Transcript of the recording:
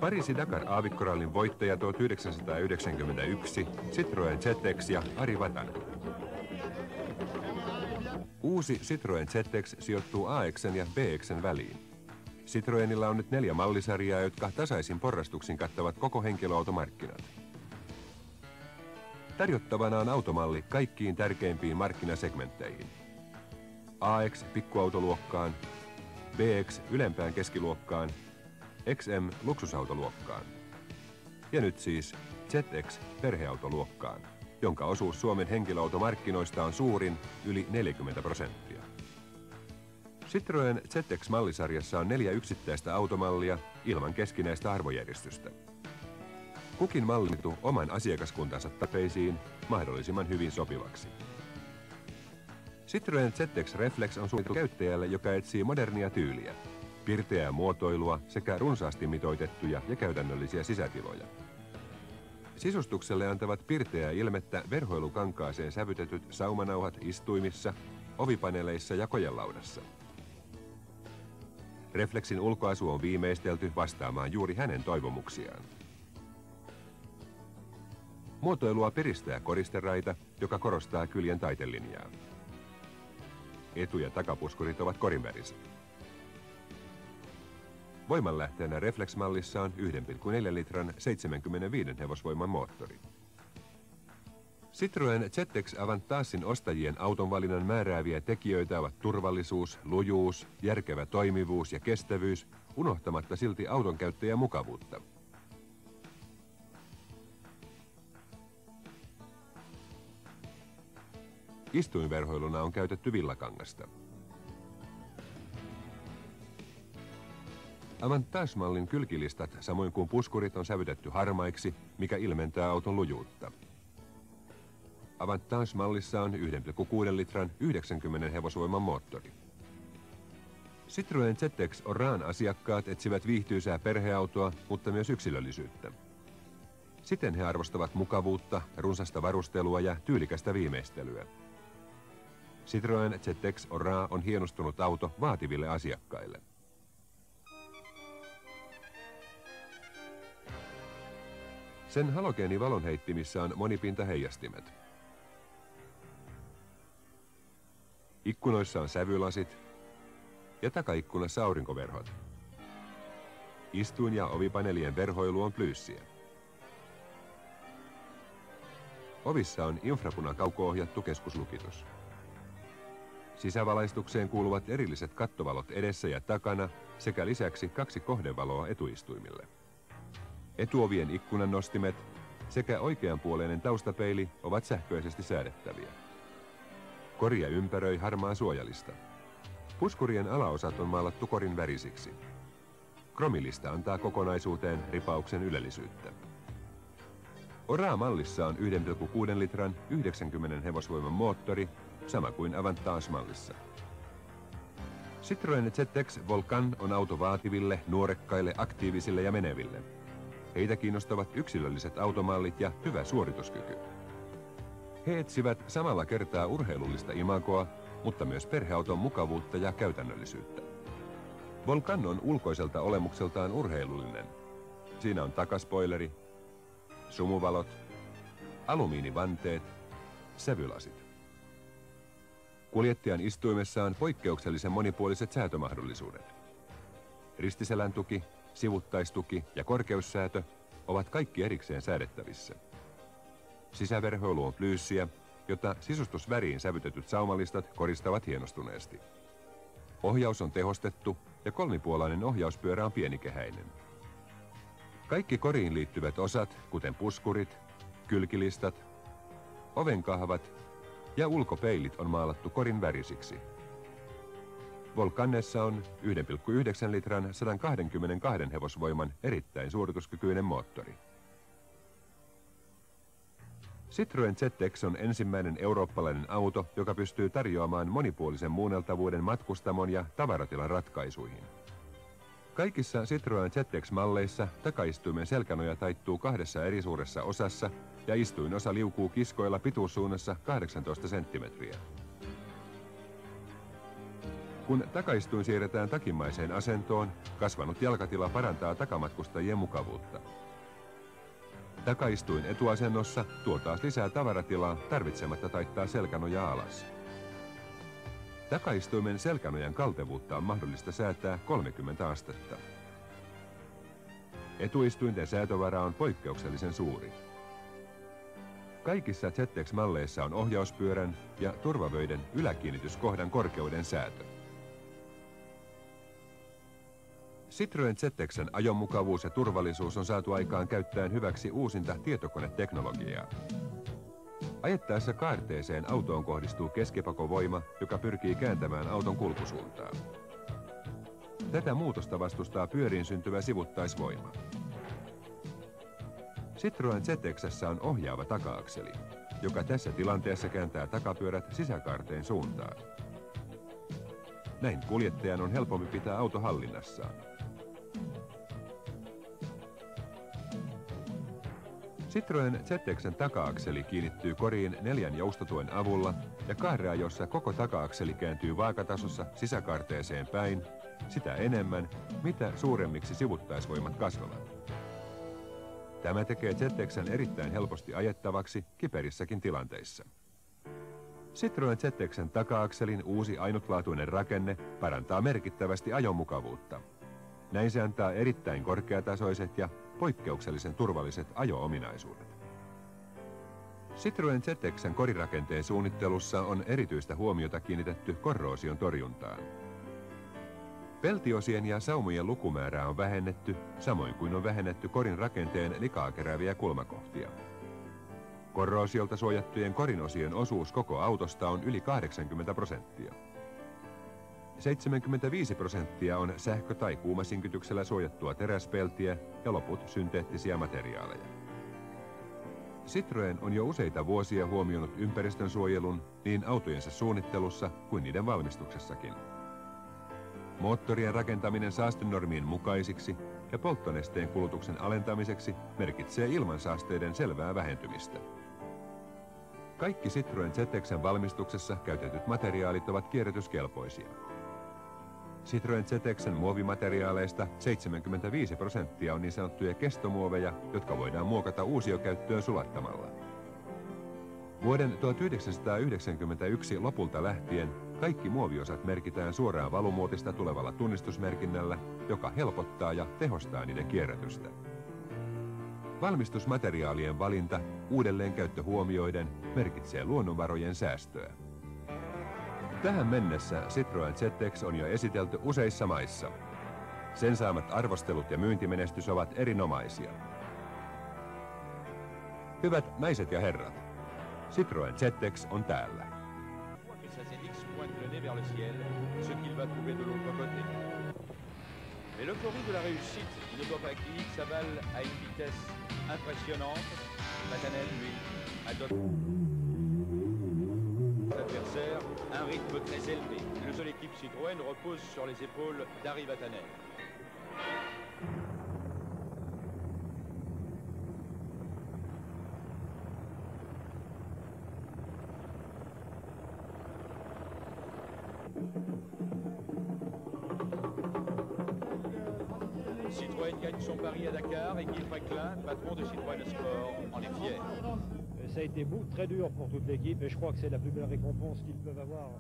Pariisi-Dakar-aavikkorallin voittaja 1991, Citroën ZX ja Ari Vatanen. Uusi Citroën ZX sijoittuu AX:n ja BX:n väliin. Citroënilla on nyt 4 mallisarjaa, jotka tasaisin porrastuksin kattavat koko henkilöautomarkkinat. Tarjottavana on automalli kaikkiin tärkeimpiin markkinasegmentteihin. AX pikkuautoluokkaan, BX ylempään keskiluokkaan, XM luksusautoluokkaan. Ja nyt siis ZX perheautoluokkaan, jonka osuus Suomen henkilöautomarkkinoista on suurin, yli 40%. Citroën ZX-mallisarjassa on 4 yksittäistä automallia ilman keskinäistä arvojärjestystä. Kukin mallitu oman asiakaskuntansa tarpeisiin mahdollisimman hyvin sopivaksi. Citroën ZX Reflex on suunniteltu käyttäjälle, joka etsii modernia tyyliä, pirteää muotoilua sekä runsaasti mitoitettuja ja käytännöllisiä sisätiloja. Sisustukselle antavat pirteää ilmettä verhoilukankaaseen sävytetyt saumanauhat istuimissa, ovipaneeleissa ja kojelaudassa. Reflexin ulkoasu on viimeistelty vastaamaan juuri hänen toivomuksiaan. Muotoilua piristää koristeraita, joka korostaa kyljen taitelinjaa. Etu- ja takapuskurit ovat korinväriset. Voimanlähteenä Reflex-mallissa on 1,4 litran 75 hevosvoiman moottori. Citroën ZX Avantagein ostajien autonvalinnan määrääviä tekijöitä ovat turvallisuus, lujuus, järkevä toimivuus ja kestävyys, unohtamatta silti auton käyttäjän mukavuutta. Istuinverhoiluna on käytetty villakangasta. Avantage-mallin kylkilistat samoin kuin puskurit on sävytetty harmaiksi, mikä ilmentää auton lujuutta. Avantage-mallissa on 1,6 litran 90 hevosvoiman moottori. Citroën ZX Oran asiakkaat etsivät viihtyisää perheautoa, mutta myös yksilöllisyyttä. Siten he arvostavat mukavuutta, runsasta varustelua ja tyylikästä viimeistelyä. Citroën ZX Oran on hienostunut auto vaativille asiakkaille. Sen halogeenivalonheittimissä on monipintaheijastimet. Ikkunoissa on sävylasit ja takaikkunassa aurinkoverhot. Istuin- ja ovipaneelien verhoilu on plyyssiä. Ovissa on infrapunakauko-ohjattu keskuslukitus. Sisävalaistukseen kuuluvat erilliset kattovalot edessä ja takana sekä lisäksi 2 kohdevaloa etuistuimille. Etuovien ikkunannostimet sekä oikeanpuoleinen taustapeili ovat sähköisesti säädettäviä. Koria ympäröi harmaa suojalista. Puskurien alaosat on maalattu korin värisiksi. Kromilista antaa kokonaisuuteen ripauksen ylellisyyttä. Oraa-mallissa on 1,6 litran 90 hevosvoiman moottori, sama kuin Avantage-mallissa. Citroën ZX Volcan on auto vaativille, nuorekkaille, aktiivisille ja meneville. Heitä kiinnostavat yksilölliset automallit ja hyvä suorituskyky. He etsivät samalla kertaa urheilullista imagoa, mutta myös perheauton mukavuutta ja käytännöllisyyttä. Volcan on ulkoiselta olemukseltaan urheilullinen. Siinä on takaspoileri, sumuvalot, alumiinivanteet, sävylasit. Kuljettajan istuimessa on poikkeuksellisen monipuoliset säätömahdollisuudet. Ristiselän tuki, sivuttaistuki ja korkeussäätö ovat kaikki erikseen säädettävissä. Sisäverhoilu on plyyssiä, jota sisustusväriin sävytetyt saumalistat koristavat hienostuneesti. Ohjaus on tehostettu ja kolmipuolainen ohjauspyörä on pienikehäinen. Kaikki koriin liittyvät osat, kuten puskurit, kylkilistat, ovenkahvat ja ulkopeilit on maalattu korin värisiksi. Volcanessa on 1,9 litran 122 hevosvoiman erittäin suorituskykyinen moottori. Citroën ZX on ensimmäinen eurooppalainen auto, joka pystyy tarjoamaan monipuolisen muunneltavuuden matkustamon ja tavaratilan ratkaisuihin. Kaikissa Citroën ZX-malleissa takaistuimen selkänoja taittuu 2 eri suuressa osassa ja istuinosa liukuu kiskoilla pituussuunnassa 18 senttimetriä. Kun takaistuin siirretään takimaiseen asentoon, kasvanut jalkatila parantaa takamatkustajien mukavuutta. Takaistuin etuasennossa tuo taas lisää tavaratilaa tarvitsematta taittaa selkänojaa alas. Takaistuimen selkänojan kaltevuutta on mahdollista säätää 30 astetta. Etuistuinten säätövara on poikkeuksellisen suuri. Kaikissa ZX-malleissa on ohjauspyörän ja turvavöiden yläkiinnityskohdan korkeuden säätö. Citroën ZX:n ajomukavuus ja turvallisuus on saatu aikaan käyttäen hyväksi uusinta tietokoneteknologiaa. Ajettaessa kaarteeseen autoon kohdistuu keskipakovoima, joka pyrkii kääntämään auton kulkusuuntaa. Tätä muutosta vastustaa pyöriin syntyvä sivuttaisvoima. Citroën ZX:ssä on ohjaava taka-akseli, joka tässä tilanteessa kääntää takapyörät sisäkaarteen suuntaan. Näin kuljettajan on helpompi pitää auto hallinnassaan. Citroën ZX:n taka-akseli kiinnittyy koriin 4 joustotuen avulla ja kaarreajossa koko taka-akseli kääntyy vaakatasossa sisäkaarteeseen päin, sitä enemmän, mitä suuremmiksi sivuttaisvoimat kasvavat. Tämä tekee ZX:n erittäin helposti ajettavaksi kiperissäkin tilanteissa. Citroën ZX:n taka-akselin uusi ainutlaatuinen rakenne parantaa merkittävästi ajomukavuutta. Näin se antaa erittäin korkeatasoiset ja poikkeuksellisen turvalliset ajo-ominaisuudet. Citroën ZX:n korirakenteen suunnittelussa on erityistä huomiota kiinnitetty korroosion torjuntaan. Peltiosien ja saumojen lukumäärää on vähennetty, samoin kuin on vähennetty korin rakenteen likaa kerääviä kulmakohtia. Korroosiolta suojattujen korinosien osuus koko autosta on yli 80%. 75% on sähkö- tai kuumasinkytyksellä suojattua teräspeltiä ja loput synteettisiä materiaaleja. Citroën on jo useita vuosia huomioinut ympäristönsuojelun niin autojensa suunnittelussa kuin niiden valmistuksessakin. Moottorien rakentaminen saastenormien mukaisiksi ja polttonesteen kulutuksen alentamiseksi merkitsee ilmansaasteiden selvää vähentymistä. Kaikki Citroën ZX:n valmistuksessa käytetyt materiaalit ovat kierrätyskelpoisia. Citroën ZX:n muovimateriaaleista 75% on niin sanottuja kestomuoveja, jotka voidaan muokata uusiokäyttöön sulattamalla. Vuoden 1991 lopulta lähtien kaikki muoviosat merkitään suoraan valumuotista tulevalla tunnistusmerkinnällä, joka helpottaa ja tehostaa niiden kierrätystä. Valmistusmateriaalien valinta uudelleenkäyttö huomioiden merkitsee luonnonvarojen säästöä. Tähän mennessä Citroën ZX on jo esitelty useissa maissa. Sen saamat arvostelut ja myyntimenestys ovat erinomaisia. Hyvät naiset ja herrat, Citroën ZX on täällä. Mais l'euphorie de la réussite ne doit pas être limite Saval à une vitesse impressionnante. Vatanel, lui, adopte l'adversaire un rythme très élevé. Le seul équipe Citroën repose sur les épaules d'Harry Vatanel. Citroën gagne son pari à Dakar et Guy Fréquelin, patron de Citroën Sport, en est fier. Ça a été très dur pour toute l'équipe et je crois que c'est la plus belle récompense qu'ils peuvent avoir